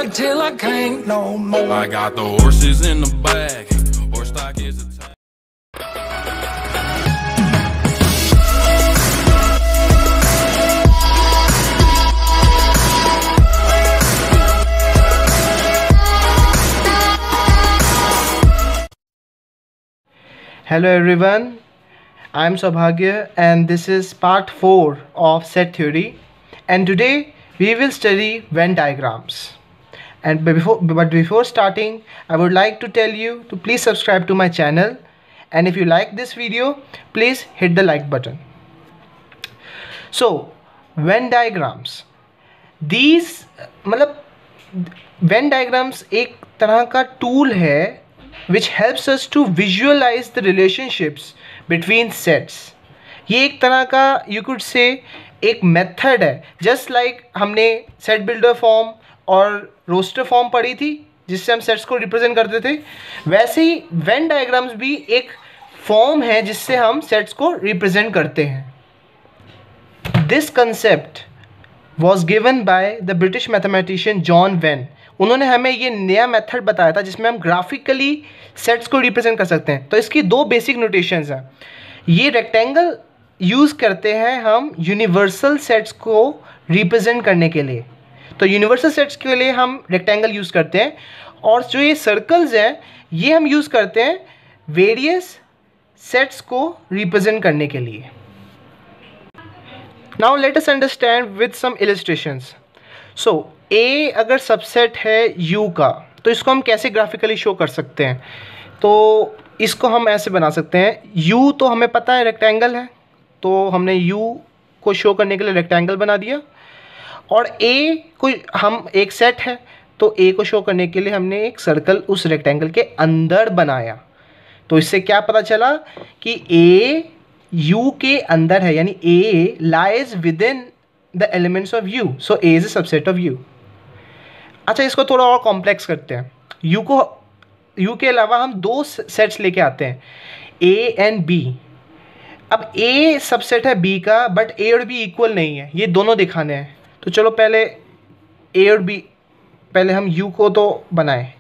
ride till I can't no more. I got the horses in the back, horse stock is a Hello everyone, I am Saubhagya and this is part 4 of set theory, and today we will study Venn diagrams. And before starting, I would like to tell you to please subscribe to my channel, and if you like this video, please hit the like button. So Venn diagrams, these Venn diagrams एक तरह का tool है which helps us to visualize the relationships between sets. ये एक तरह का you could say एक method है, जस्ट लाइक हमने सेट बिल्डर फॉर्म और रोस्टर फॉर्म पढ़ी थी जिससे हम सेट्स को रिप्रेजेंट करते थे, वैसे ही वेन डायग्राम्स भी एक फॉर्म है जिससे हम सेट्स को रिप्रेजेंट करते हैं. This concept was given by the British mathematician John when. उन्होंने हमें ये नया मेथड बताया था जिसमें हम ग्राफिकली सेट्स को रिप्रेजेंट कर सकते हैं. तो इसकी दो बेसिक नोटेशंस हैं. ये रेक्टेंगल यूज़ करते हैं हम यूनिवर्सल सेट्स को रिप्रेजेंट करने के लिए. तो यूनिवर्सल सेट्स के लिए हम रेक्टेंगल यूज़ करते हैं, और जो ये सर्कल्स हैं ये हम यूज़ करते हैं वेरियस सेट्स को रिप्रेजेंट करने के लिए. Now let us understand with some illustrations. So A अगर सबसेट है यू का, तो इसको हम कैसे ग्राफिकली शो कर सकते हैं? तो इसको हम ऐसे बना सकते हैं. यू तो हमें पता है रेक्टेंगल है, तो हमने यू को शो करने के लिए रेक्टेंगल बना दिया, और ए को हम एक सेट है तो ए को शो करने के लिए हमने एक सर्कल उस रेक्टेंगल के अंदर बनाया. तो इससे क्या पता चला कि ए यू के अंदर है, यानी A lies within the elements of U, so A is a subset of U. अच्छा, इसको थोड़ा और कॉम्प्लेक्स करते हैं. यू के अलावा हम दो सेट्स लेके आते हैं, ए एंड बी. अब ए सबसेट है बी का, बट ए और बी इक्वल नहीं है, ये दोनों दिखाने हैं. तो चलो पहले ए और बी, पहले हम यू को तो बनाएं.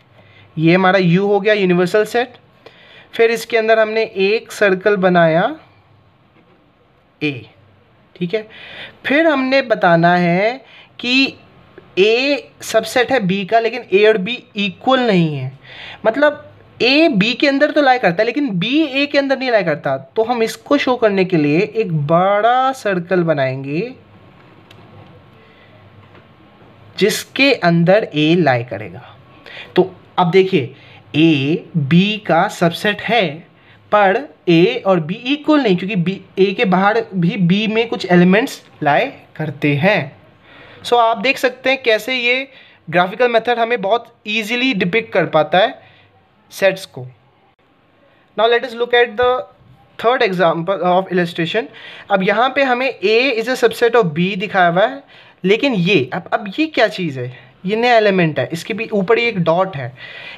ये हमारा यू हो गया यूनिवर्सल सेट. फिर इसके अंदर हमने एक सर्कल बनाया ए, ठीक है. फिर हमने बताना है कि ए सबसेट है बी का, लेकिन ए और बी इक्वल नहीं है. मतलब ए बी के अंदर तो लाई करता है लेकिन बी ए के अंदर नहीं लाई करता. तो हम इसको शो करने के लिए एक बड़ा सर्कल बनाएंगे जिसके अंदर ए लाई करेगा. तो अब देखिए, ए बी का सबसेट है, पर ए और बी इक्वल नहीं, क्योंकि बी ए के बाहर भी बी में कुछ एलिमेंट्स लाई करते हैं. सो आप देख सकते हैं कैसे ये ग्राफिकल मेथड हमें बहुत ईजिली डिपिक्ट कर पाता है सेट्स को. Now let us look at the third example of illustration. अब यहाँ पे हमें A is a subset of B दिखाया हुआ है, लेकिन ये अब ये क्या चीज़ है? ये नया एलिमेंट है, इसके भी ऊपर ही एक डॉट है.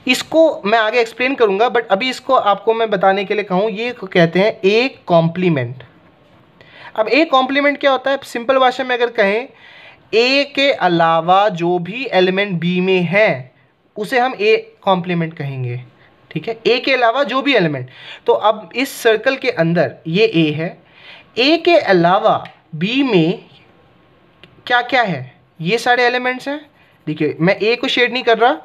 इसको मैं आगे एक्सप्लेन करूँगा, बट अभी इसको आपको मैं बताने के लिए कहूँ, ये कहते हैं ए कॉम्प्लीमेंट. अब ए कॉम्प्लीमेंट क्या होता है? सिंपल भाषा में अगर कहें, ए के अलावा जो भी एलिमेंट बी में है उसे हम ए कॉम्प्लीमेंट कहेंगे, ठीक है. ए के अलावा जो भी एलिमेंट. तो अब इस सर्कल के अंदर ये ए है, ए के अलावा बी में क्या क्या है? ये सारे एलिमेंट्स हैं. देखिए, मैं ए को शेड नहीं कर रहा,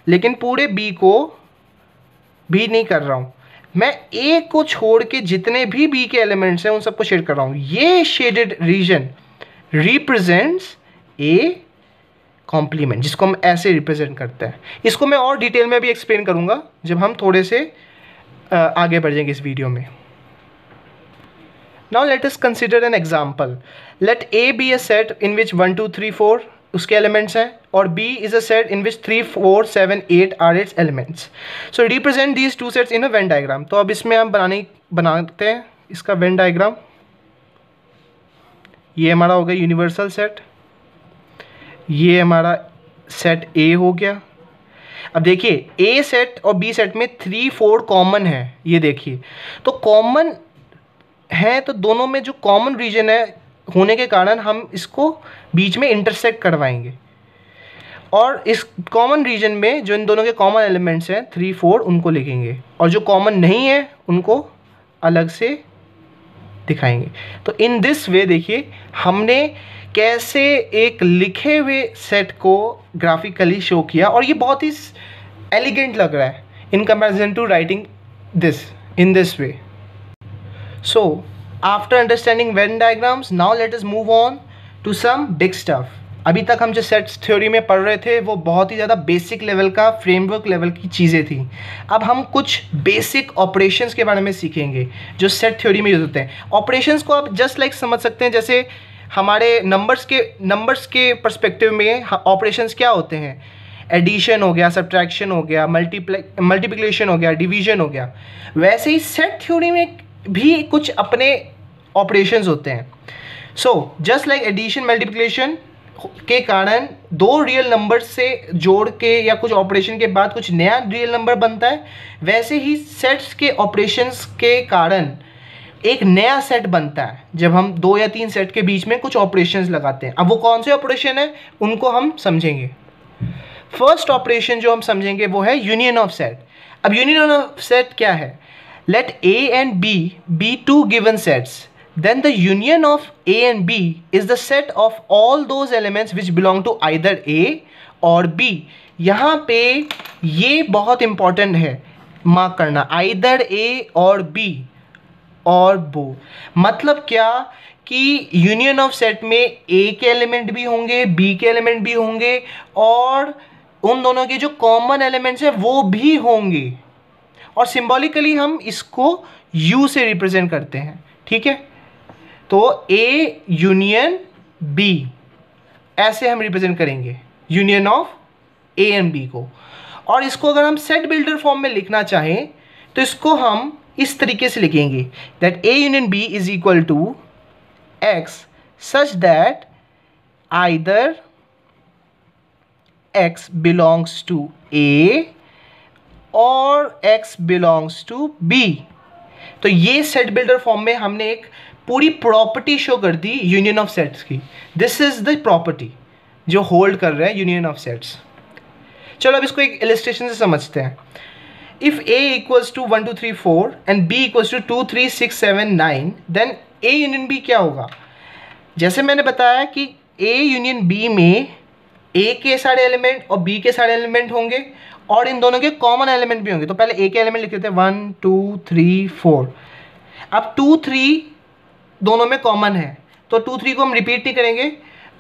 लेकिन पूरे बी को भी नहीं कर रहा हूँ. मैं ए को छोड़ के जितने भी बी के एलिमेंट्स हैं उन सबको शेड कर रहा हूँ. ये shaded region represents A complement, जिसको हम ऐसे रिप्रेजेंट करते हैं. इसको मैं और डिटेल में भी एक्सप्लेन करूँगा जब हम थोड़े से आगे बढ़ जाएंगे इस वीडियो में. Now let us consider an example. Let A be a set in which 1 2 3 4 उसके एलिमेंट्स हैं, और B is a set in which 3 4 7 8 are its elements. So represent these two sets in a Venn diagram. तो अब इसमें हम बनाते हैं इसका वेन डायग्राम. ये हमारा हो गया यूनिवर्सल सेट, ये हमारा सेट ए हो गया. अब देखिए, ए सेट और बी सेट में 3 4 कॉमन है. ये देखिए, तो कॉमन है, तो दोनों में जो कॉमन रीजन है होने के कारण हम इसको बीच में इंटरसेक्ट करवाएंगे. और इस कॉमन रीजन में जो इन दोनों के कॉमन एलिमेंट्स हैं 3 4 उनको लिखेंगे, और जो कॉमन नहीं है उनको अलग से दिखाएंगे। तो इन दिस वे देखिए हमने कैसे एक लिखे हुए सेट को ग्राफिकली शो किया, और ये बहुत ही एलिगेंट लग रहा है in comparison to writing this in this way. So after understanding Venn diagrams, now let us move on to some big stuff. अभी तक हम जो सेट्स थ्योरी में पढ़ रहे थे वो बहुत ही ज़्यादा बेसिक लेवल का, फ्रेमवर्क लेवल की चीज़ें थी। अब हम कुछ बेसिक ऑपरेशंस के बारे में सीखेंगे जो सेट थ्योरी में यूज होते हैं। ऑपरेशंस को आप जस्ट लाइक समझ सकते हैं जैसे हमारे नंबर्स के पर्सपेक्टिव में ऑपरेशंस क्या होते हैं, एडिशन हो गया, सब्ट्रैक्शन हो गया, मल्टीप्लिकेशन हो गया, डिवीजन हो गया। वैसे ही सेट थ्योरी में भी कुछ अपने ऑपरेशंस होते हैं। So just like addition multiplication के कारण दो रियल नंबर से जोड़ के या कुछ ऑपरेशन के बाद कुछ नया रियल नंबर बनता है, वैसे ही सेट्स के ऑपरेशंस के कारण एक नया सेट बनता है जब हम 2 या 3 सेट के बीच में कुछ ऑपरेशंस लगाते हैं। अब वो कौन से ऑपरेशन है उनको हम समझेंगे। फर्स्ट ऑपरेशन जो हम समझेंगे वो है यूनियन ऑफ सेट। अब यूनियन ऑफ सेट क्या है? Let A and B be 2 given sets, then the union of A and B is the set of all those elements which belong to either A or B। यहाँ पे ये बहुत important है mark करना, either A और B और बो। मतलब क्या कि यूनियन ऑफ सेट में A के एलिमेंट भी होंगे, B के एलिमेंट भी होंगे, और उन दोनों के जो कॉमन एलिमेंट्स हैं वो भी होंगे, और सिंबॉलिकली हम इसको U से रिप्रेजेंट करते हैं। ठीक है, तो A यूनियन B ऐसे हम रिप्रेजेंट करेंगे union of A and B को। और इसको अगर हम सेट बिल्डर फॉर्म में लिखना चाहें तो इसको हम इस तरीके से लिखेंगे that A union B is equal to X such that either X belongs to A और X बिलोंग्स टू B। तो ये सेट बिल्डर फॉर्म में हमने एक पूरी प्रॉपर्टी शो कर दी यूनियन ऑफ सेट्स की। दिस इज द प्रॉपर्टी जो होल्ड कर रहा है यूनियन ऑफ सेट्स। चलो अब इसको एक इलस्ट्रेशन से समझते हैं। If A equals to 1 2 3 4 and B equals to 2 3 6 7 9 then A union B क्या होगा? जैसे मैंने बताया कि A यूनियन B में A के सारे एलिमेंट और B के सारे एलिमेंट होंगे और इन दोनों के कॉमन एलिमेंट भी होंगे। तो पहले A के एलिमेंट लिख देते हैं 1 2 3 4। अब 2 3 दोनों में कॉमन है तो 2 3 को हम रिपीट नहीं करेंगे,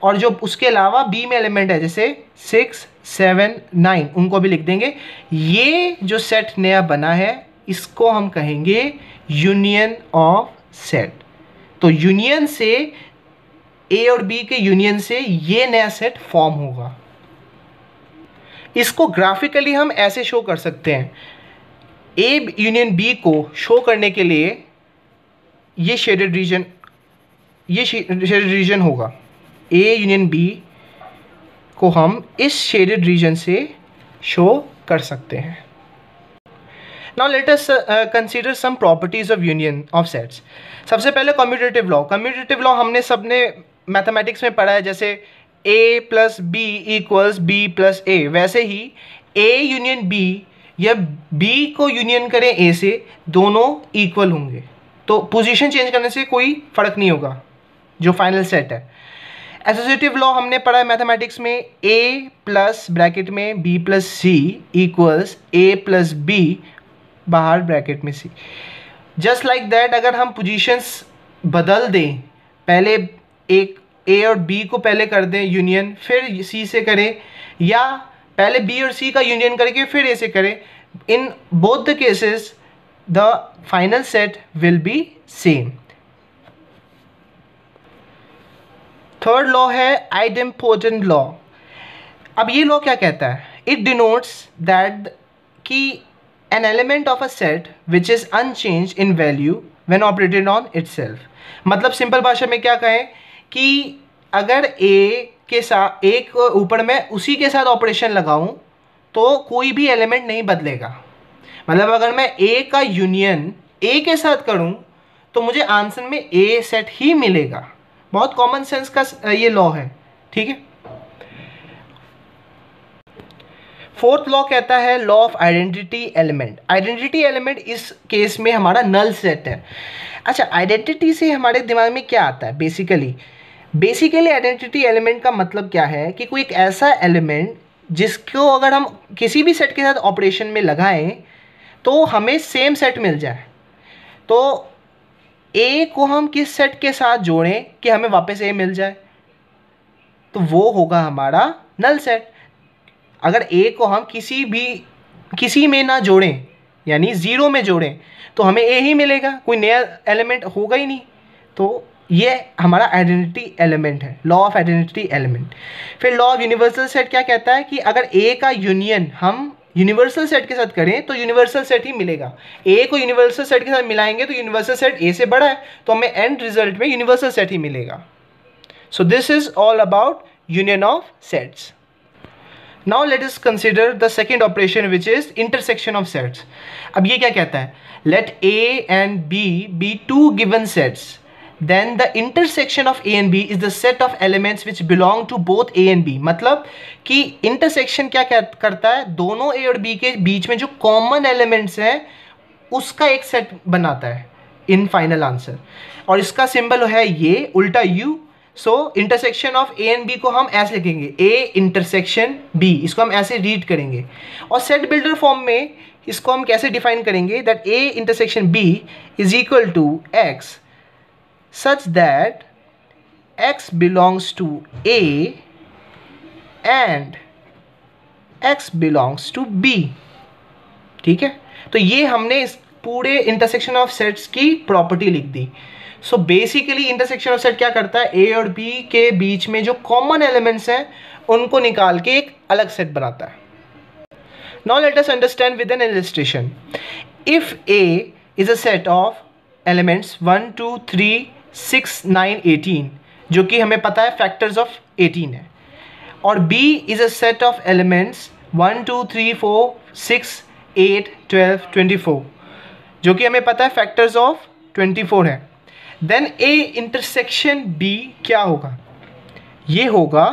और जो उसके अलावा B में एलिमेंट है जैसे 6 7 9 उनको भी लिख देंगे। ये जो सेट नया बना है इसको हम कहेंगे यूनियन ऑफ सेट। तो यूनियन से A और B के यूनियन से ये नया सेट फॉर्म होगा। इसको ग्राफिकली हम ऐसे शो कर सकते हैं। A यूनियन B को शो करने के लिए ये शेडेड रीजन होगा। A यूनियन B को हम इस शेडेड रीजन से शो कर सकते हैं। Now let us consider some properties of union of sets. सबसे पहले कम्यूटेटिव लॉ। कम्यूटेटिव लॉ हमने सबने मैथमेटिक्स में पढ़ा है, जैसे A plus B equals B plus A। वैसे ही A यूनियन B या B को यूनियन करें A से, दोनों इक्वल होंगे, तो पोजीशन चेंज करने से कोई फ़र्क नहीं होगा जो फाइनल सेट है। एसोसिएटिव लॉ हमने पढ़ा है मैथमेटिक्स में, A प्लस ब्रैकेट में B plus C equals A plus B बाहर ब्रैकेट में C। जस्ट लाइक दैट अगर हम पोजीशंस बदल दें, पहले एक A और B को पहले कर दें यूनियन, फिर C से करें, या पहले B और C का यूनियन करके फिर A से करें, in both the cases the final set will be same. Third law है आइडेम्पोटेंट लॉ। अब ये लॉ क्या कहता है? इट डिनोट्स दैट कि an element of a set which is unchanged in value when operated on itself। मतलब simple भाषा में क्या कहें कि अगर A के साथ एक ऊपर मैं उसी के साथ ऑपरेशन लगाऊं तो कोई भी एलिमेंट नहीं बदलेगा। मतलब अगर मैं A का यूनियन A के साथ करूं तो मुझे आंसर में A सेट ही मिलेगा। बहुत कॉमन सेंस का ये लॉ है, ठीक है। फोर्थ लॉ कहता है law of identity element. Identity element इस केस में हमारा नल सेट है। अच्छा, आइडेंटिटी से हमारे दिमाग में क्या आता है? बेसिकली आइडेंटिटी एलिमेंट का मतलब क्या है कि कोई एक ऐसा एलिमेंट जिसको अगर हम किसी भी सेट के साथ ऑपरेशन में लगाएं तो हमें सेम सेट मिल जाए। तो ए को हम किस सेट के साथ जोड़ें कि हमें वापस ए मिल जाए? तो वो होगा हमारा नल सेट। अगर ए को हम किसी में ना जोड़ें, यानी ज़ीरो में जोड़ें, तो हमें ए ही मिलेगा, कोई नया एलिमेंट होगा ही नहीं। तो ये हमारा आइडेंटिटी एलिमेंट है, लॉ ऑफ आइडेंटिटी एलिमेंट। फिर लॉ ऑफ यूनिवर्सल सेट क्या कहता है कि अगर ए का यूनियन हम यूनिवर्सल सेट के साथ करें तो यूनिवर्सल सेट ही मिलेगा। ए को यूनिवर्सल सेट के साथ मिलाएंगे तो यूनिवर्सल सेट ए से बड़ा है, तो हमें एंड रिजल्ट में यूनिवर्सल सेट ही मिलेगा। So this is all about union of sets. Now let us consider the second operation, which is intersection of sets. अब ये क्या कहता है? Let A and B be two given sets. Then the intersection of A and B is the set of elements which belong to both A and B. मतलब कि intersection क्या करता है? दोनों A और B के बीच में जो common elements हैं उसका एक set बनाता है in final answer. और इसका symbol है ये उल्टा U. So intersection of A and B को हम ऐसे लिखेंगे, ए इंटरसेक्शन बी, इसको हम ऐसे रीड करेंगे। और सेट बिल्डर फॉर्म में इसको हम कैसे डिफाइन करेंगे? That A intersection B is equal to x such that x belongs to A and x belongs to B. ठीक है, तो ये हमने इस पूरे इंटरसेक्शन ऑफ सेट्स की प्रॉपर्टी लिख दी। So basically intersection of set क्या करता है? ए और बी के बीच में जो कॉमन एलिमेंट्स हैं उनको निकाल के एक अलग सेट बनाता है। Now let us understand with N illustration. If A is a set of elements 1 2 3 6 9 18, जो कि हमें पता है फैक्टर्स ऑफ 18 है, और B is a set of elements 1 2 3 4 6 8 12 24, जो कि हमें पता है फैक्टर्स ऑफ 24 है, देन ए इंटरसेक्शन बी क्या होगा? ये होगा,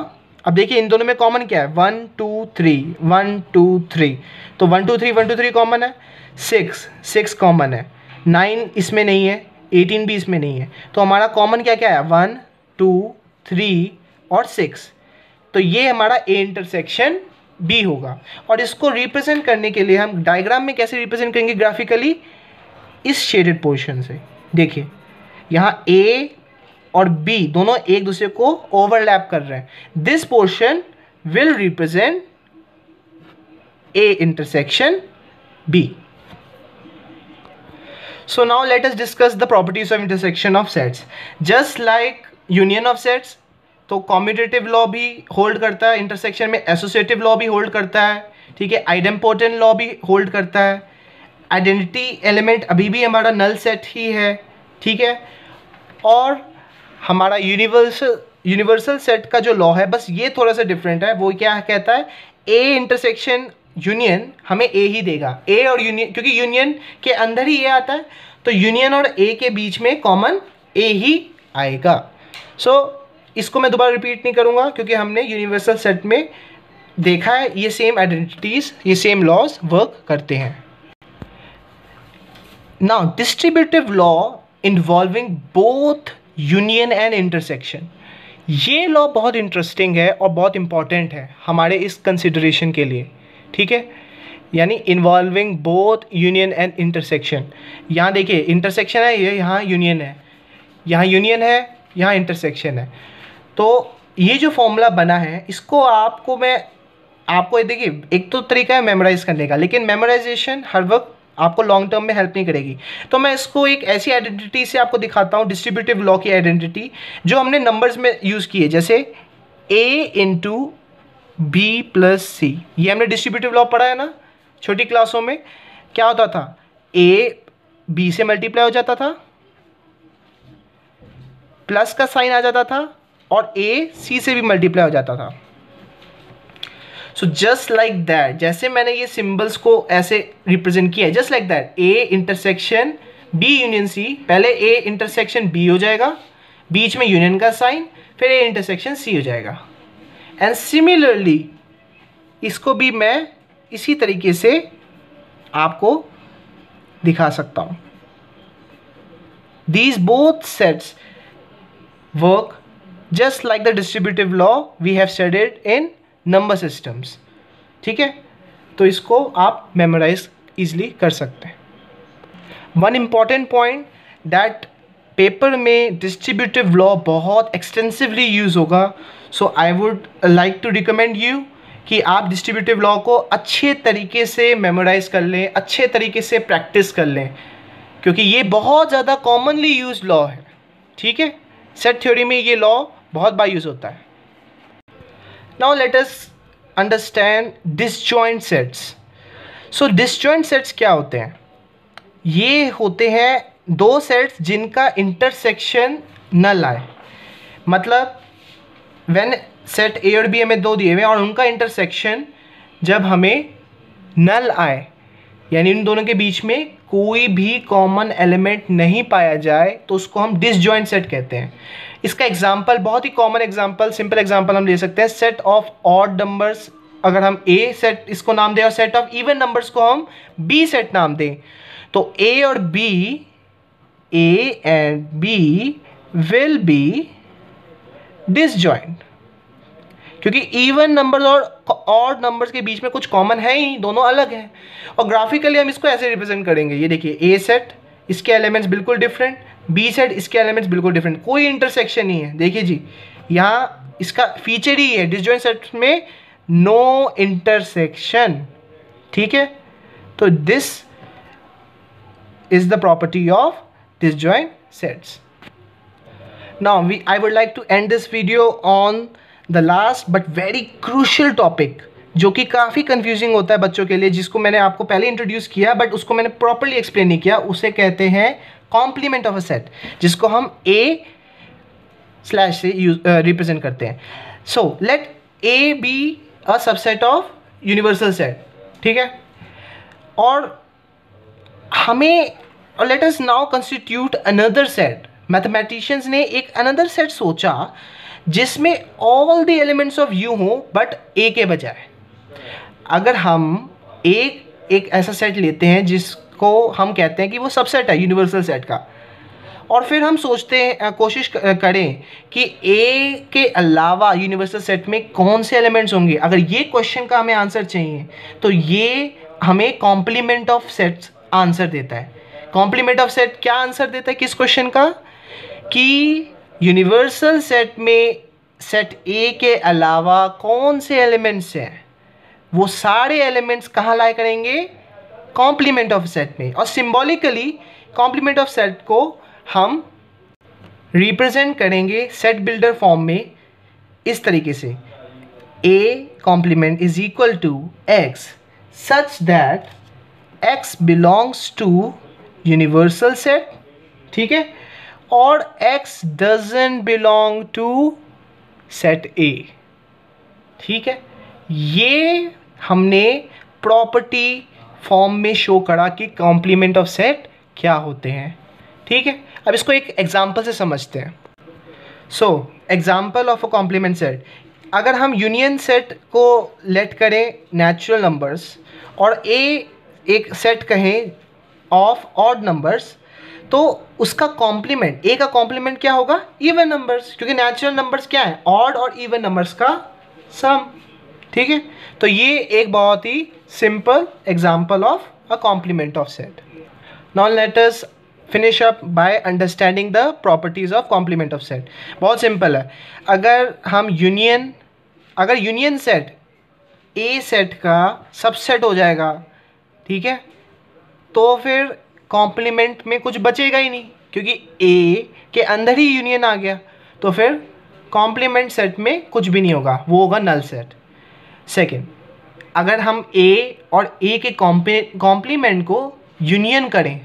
अब देखिए इन दोनों में कॉमन क्या है? 1 2 3 1 2 3, तो 1 2 3 1 2 3 कॉमन है, 6 कॉमन है, 9 इसमें नहीं है, 18 भी इसमें नहीं है, तो हमारा कॉमन क्या क्या है? 1 2 3 और 6। तो ये हमारा ए इंटरसेक्शन बी होगा। और इसको रिप्रेजेंट करने के लिए हम डायग्राम में कैसे रिप्रेजेंट करेंगे ग्राफिकली? इस शेडेड पोर्शन से। देखिए यहाँ ए और बी दोनों एक दूसरे को ओवरलैप कर रहे हैं। This portion will represent A intersection B. So now let us discuss the properties of intersection of sets. Just like union of sets, तो कॉम्यूटेटिव लॉ भी होल्ड करता है इंटरसेक्शन में, एसोसिएटिव लॉ भी होल्ड करता है, ठीक है, आइडेम्पोटेंट लॉ भी होल्ड करता है। आइडेंटिटी एलिमेंट अभी भी हमारा नल सेट ही है, ठीक है। और हमारा यूनिवर्सल सेट का जो लॉ है बस ये थोड़ा सा डिफरेंट है। वो क्या कहता है? ए इंटरसेक्शन यूनियन हमें ए ही देगा। ए और यूनियन, क्योंकि यूनियन के अंदर ही ए आता है, तो यूनियन और ए के बीच में कॉमन ए ही आएगा। सो इसको मैं दोबारा रिपीट नहीं करूँगा क्योंकि हमने यूनिवर्सल सेट में देखा है ये सेम आइडेंटिटीज, ये सेम लॉज वर्क करते हैं। Now distributive law involving both union and intersection, ये लॉ बहुत इंटरेस्टिंग है और बहुत इंपॉर्टेंट है हमारे इस कंसिडरेशन के लिए, ठीक है। यानी involving both union and intersection. यहाँ देखिए इंटरसेक्शन है, ये यहाँ यूनियन है, यहाँ यूनियन है, यहाँ इंटरसेक्शन है। तो ये जो फॉर्मूला बना है इसको आपको देखिए एक तो तरीका है मेमोराइज करने का, लेकिन मेमोराइजेशन हर वक्त आपको लॉन्ग टर्म में हेल्प नहीं करेगी। तो मैं इसको एक ऐसी आइडेंटिटी से आपको दिखाता हूँ, डिस्ट्रीब्यूटिव लॉ की आइडेंटिटी जो हमने नंबर्स में यूज़ की है, जैसे a इंटू बी प्लस सी। ये हमने डिस्ट्रीब्यूटिव लॉ पढ़ा है ना छोटी क्लासों में। क्या होता था? a b से मल्टीप्लाई हो जाता था, प्लस का साइन आ जाता था, और a c से भी मल्टीप्लाई हो जाता था। सो जस्ट लाइक दैट, जैसे मैंने ये सिंबल्स को ऐसे रिप्रेजेंट किया है, just like that A intersection B union C, पहले ए इंटरसेक्शन बी हो जाएगा, बीच में यूनियन का साइन, फिर ए इंटरसेक्शन सी हो जाएगा। एंड सिमिलरली इसको भी मैं इसी तरीके से आपको दिखा सकता हूँ। These both sets work just like the distributive law we have studied in number systems. ठीक है, तो इसको आप मेमोराइज इजीली कर सकते हैं। One important point that paper में डिस्ट्रीब्यूटिव लॉ बहुत एक्सटेंसिवली यूज़ होगा, so I would like to recommend you कि आप डिस्ट्रीब्यूटिव लॉ को अच्छे तरीके से मेमोराइज कर लें, अच्छे तरीके से प्रैक्टिस कर लें, क्योंकि ये बहुत ज़्यादा कॉमनली यूज लॉ है। ठीक है, सेट थ्योरी में ये लॉ बहुत बार यूज होता है। Now let us understand disjoint sets. So disjoint sets क्या होते हैं? ये होते हैं दो सेट्स जिनका इंटरसेक्शन नल आए। मतलब व्हेन सेट ए और बी हमें दो दिए हुए और उनका इंटरसेक्शन जब हमें नल आए, यानी इन दोनों के बीच में कोई भी कॉमन एलिमेंट नहीं पाया जाए, तो उसको हम डिसजॉइंट सेट कहते हैं। इसका एग्जांपल, बहुत ही कॉमन एग्जांपल, सिंपल एग्जांपल हम ले सकते हैं। सेट ऑफ ऑड नंबर्स अगर हम ए सेट इसको नाम दें और सेट ऑफ इवन नंबर्स को हम बी सेट नाम दें, तो ए और B, A and B will be disjoint, क्योंकि इवन नंबर्स और ऑड नंबर्स के बीच में कुछ कॉमन है ही, दोनों अलग हैं। और ग्राफिकली हम इसको ऐसे रिप्रेजेंट करेंगे, ये देखिए ए सेट, इसके एलिमेंट्स बिल्कुल डिफरेंट, बी सेट, इसके एलिमेंट्स बिल्कुल डिफरेंट, कोई इंटरसेक्शन नहीं है। देखिए जी, यहाँ इसका फीचर ही है डिसजॉइंट सेट में नो इंटरसेक्शन। ठीक है, तो this is the property of disjoint sets. Now I would like to end this video on the last but very crucial topic, जो कि काफ़ी कंफ्यूजिंग होता है बच्चों के लिए, जिसको मैंने आपको पहले इंट्रोड्यूस किया बट उसको मैंने प्रॉपर्ली एक्सप्लेन नहीं किया। उसे कहते हैं कॉम्प्लीमेंट ऑफ अ सेट, जिसको हम a स्लैश से रिप्रेजेंट करते हैं। So let a be a subset of universal set. ठीक है, और हमें let us now constitute another set. Mathematicians ने एक अनदर सेट सोचा जिसमें all the elements of you हो बट ए के बजाय। अगर हम एक ऐसा सेट लेते हैं जिसको हम कहते हैं कि वो सबसेट है यूनिवर्सल सेट का, और फिर हम सोचते हैं, कोशिश करें कि ए के अलावा यूनिवर्सल सेट में कौन से एलिमेंट्स होंगे। अगर ये क्वेश्चन का हमें आंसर चाहिए तो ये हमें कॉम्प्लीमेंट ऑफ सेट्स आंसर देता है। कॉम्प्लीमेंट ऑफ सेट क्या आंसर देता है किस क्वेश्चन का? कि यूनिवर्सल सेट में सेट ए के अलावा कौन से एलिमेंट्स हैं, वो सारे एलिमेंट्स कहाँ लाया करेंगे? कॉम्प्लीमेंट ऑफ सेट में। और सिंबॉलिकली कॉम्प्लीमेंट ऑफ सेट को हम रिप्रेजेंट करेंगे सेट बिल्डर फॉर्म में इस तरीके से, A complement is equal to x such that x belongs to universal set. ठीक है, और x doesn't belong to set A. ठीक है, ये हमने प्रॉपर्टी फॉर्म में शो करा कि कॉम्प्लीमेंट ऑफ सेट क्या होते हैं। ठीक है, अब इसको एक एग्जांपल से समझते हैं। So example of a complement set, अगर हम यूनियन सेट को लेट करें नेचुरल नंबर्स और ए एक सेट कहें ऑफ ऑड नंबर्स, तो उसका कॉम्प्लीमेंट, ए का कॉम्प्लीमेंट क्या होगा? इवन नंबर्स, क्योंकि नेचुरल नंबर्स क्या है? ऑड और इवन नंबर्स का सम। ठीक है, तो ये एक बहुत ही simple example of a complement of set. Now let us finish up by understanding the properties of complement of set. बहुत सिंपल है, अगर यूनियन सेट ए सेट का सबसेट हो जाएगा, ठीक है, तो फिर कॉम्प्लीमेंट में कुछ बचेगा ही नहीं, क्योंकि ए के अंदर ही यूनियन आ गया, तो फिर कॉम्प्लीमेंट सेट में कुछ भी नहीं होगा, वो होगा नल सेट। सेकंड, अगर हम ए और ए के कॉम्प्लीमेंट को यूनियन करें,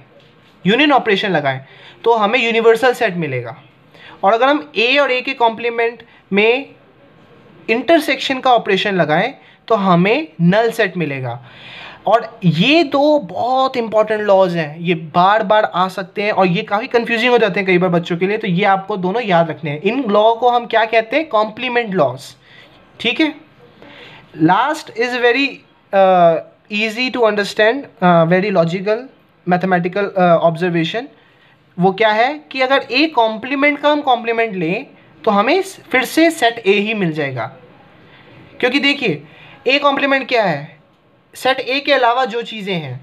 यूनियन ऑपरेशन लगाएं, तो हमें यूनिवर्सल सेट मिलेगा। और अगर हम ए और ए के कॉम्प्लीमेंट में इंटरसेक्शन का ऑपरेशन लगाएं तो हमें नल सेट मिलेगा। और ये दो बहुत इंपॉर्टेंट लॉज हैं, ये बार बार आ सकते हैं और ये काफ़ी कंफ्यूजिंग हो जाते हैं कई बार बच्चों के लिए, तो ये आपको दोनों याद रखने हैं। इन लॉ को हम क्या कहते हैं? Complement laws. ठीक है, last is very easy to understand, very logical mathematical observation. वो क्या है कि अगर A कॉम्प्लीमेंट का हम कॉम्प्लीमेंट लें तो हमें फिर से सेट A ही मिल जाएगा, क्योंकि देखिए A कॉम्प्लीमेंट क्या है, सेट A के अलावा जो चीज़ें हैं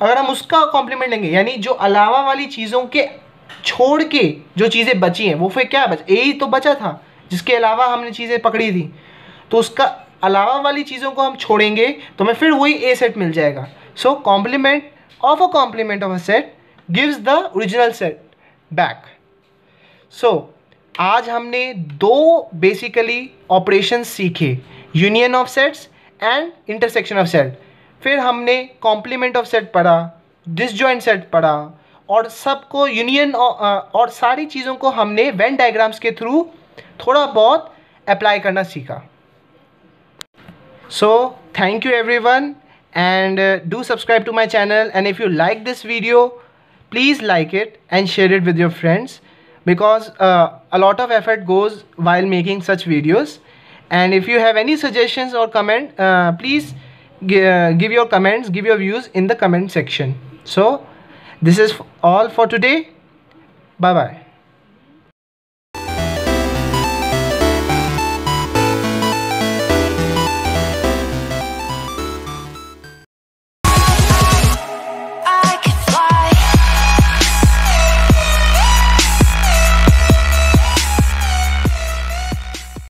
अगर हम उसका कॉम्प्लीमेंट लेंगे, यानी जो अलावा वाली चीज़ों के छोड़ के जो चीज़ें बची हैं वो फिर क्या बचा, A ही तो बचा था जिसके अलावा हमने चीज़ें पकड़ी थी, तो उसका अलावा वाली चीज़ों को हम छोड़ेंगे तो हमें फिर वही A सेट मिल जाएगा. So complement of a complement of a set gives the original set back. So आज हमने दो बेसिकली ऑपरेशंस सीखे, union of sets and intersection of set. फिर हमने कॉम्प्लीमेंट ऑफ सेट पढ़ा, डिसजॉइंट सेट पढ़ा, और सबको यूनियन और सारी चीज़ों को हमने वेन डायग्राम्स के थ्रू थोड़ा बहुत अप्लाई करना सीखा. So thank you everyone, and do subscribe to my channel, and if you like this video please like it and share it with your friends, because a lot of effort goes while making such videos. And if you have any suggestions or comment, please give your comments, give your views in the comment section. So this is all for today. Bye bye.